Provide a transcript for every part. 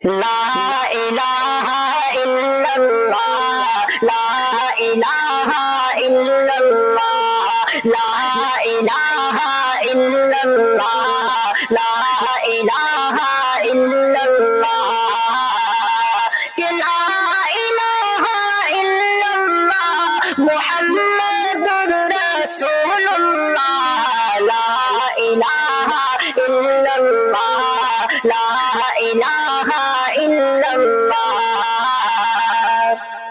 لا الہ الا اللہ، لا الہ الا اللہ، لا الہ الا اللہ، لا الہ الا اللہ، کہ لا الہ الا اللہ محمد رسول اللہ، لا الہ الا اللہ، لا الہ الا اللہ۔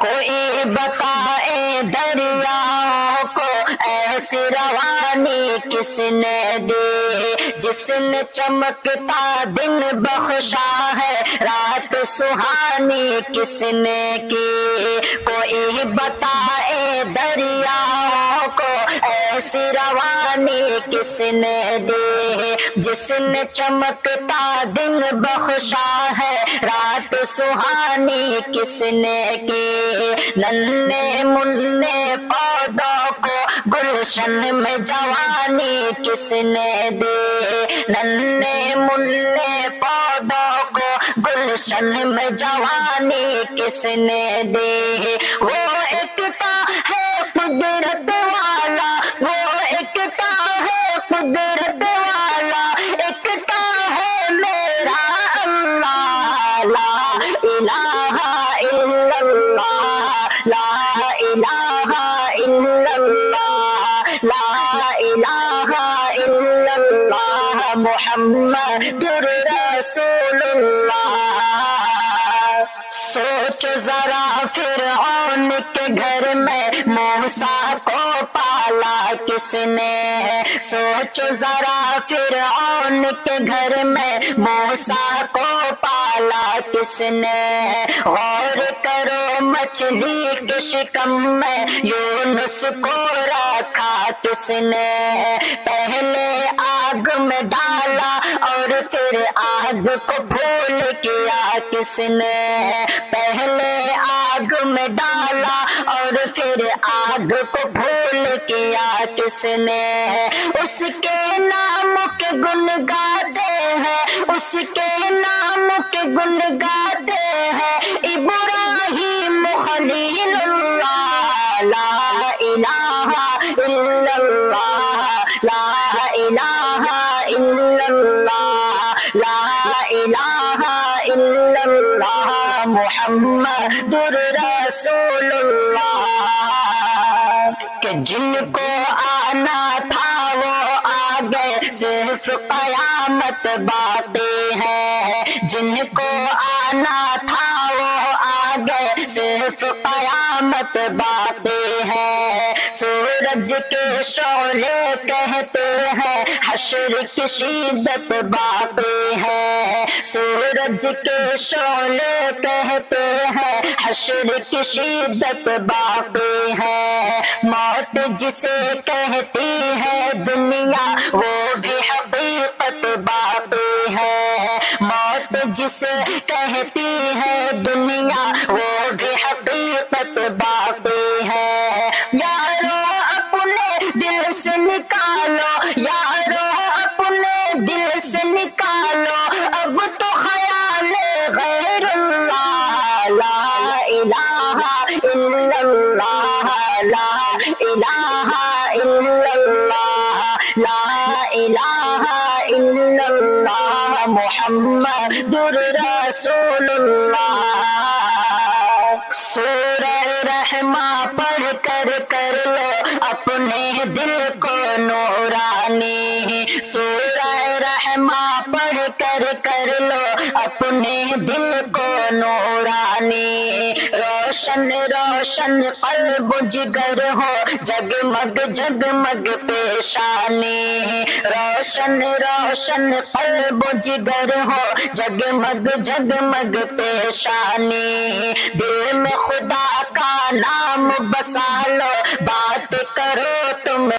کوئی بتائے دریاؤں کو ایسی روانی کس نے دی، جس نے چمکتا دن بخشا ہے رات سہانی کس نے کی۔ کوئی بتائے دریاؤں کو ایسی روانی کس نے دی، جس نے چمکتا دن بخشا ہے رات سہانی کس نے کی۔ ننھے منھے پودوں کو گلشن میں جوانی کس نے دی، ننھے منھے پودوں کو گلشن میں جوانی کس نے دی۔ وہ ایکتا ہے قدرت والا، وہ ایکتا ہے قدرت والا، ایکتا ہے میرا اللہ، لا الہ الا اللہ، لا الہ الا اللہ، لا الہ الا اللہ محمد رسول اللہ۔ سوچو ذرا فرعون کے گھر میں موسیٰ کو پالا کس نے، سوچو ذرا فرعون کے گھر میں موسیٰ کو پالا کس نے۔ غور کرو مچھلی کے شکم میں یونس کو رکھا کس نے، پہلے آگ میں ڈالا اور پھر آگ کو پھول کیا کس نے، پہلے آگ میں ڈالا اور پھر آگ کو پھول کیا کس نے۔ اس کے نام کے گن گاتے ہیں، اس کے نام کے گن گاتے ہیں ابراہیم خلیل اللہ، لا الہ الا اللہ، لا الہ الا اللہ، لا الہ الا اللہ محمد رسول اللہ۔ کہ جن کو آنا تھا وہ آ گئے، صرف قیامت باقی ہے، جن کو آنا تھا وہ آ گئے، صرف قیامت باقی ہے۔ سورج کے شعلے کہتے ہیں حشر کی شدت باقی ہے، سورج کے شعلے کہتے ہیں حشر کی شدت باقی ہے۔ موت جسے کہتی ہے دنیا وہ بھی حقیقت باقی ہے، موت جسے کہتی ہے دنیا وہ بھی حقیقت باقی ہے۔ یارو اپنے دل سے نکالو، یارو اپنے دل سے نکالو اب تو خیال غیر اللہ، لا الہ الا اللہ، لا الہ الا اللہ، لا الہ الا اللہ محمد رسول اللہ۔ سورہ رحمہ پڑھ کر لو اپنے دل کو نورانی، سورہ رحمہ پڑھ کر لو اپنے دل کو نورانی۔ روشن روشن قلب جگر ہو جگمگ جگمگ پیشانی، روشن روشن قلب جگر ہو جگمگ جگمگ پیشانی۔ دل میں خدا کا نام بسا لو بات کرو تم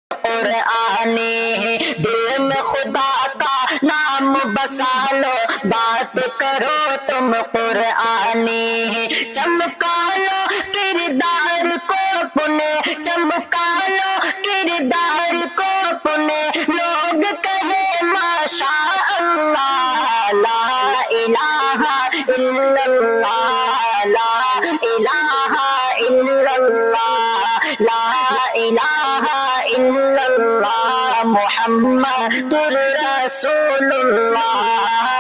قرآنی، دل میں خدا کا نام بسا لو بات کرو تم قرآنی۔ چمکا لو کردار کو اپنے، چمکا لو کردار کو اپنے، لوگ کہے ماشاء اللہ، لا الہ الا اللہ لا الہ الا اللہ لا الہ الا اللہ محمد رسول اللہ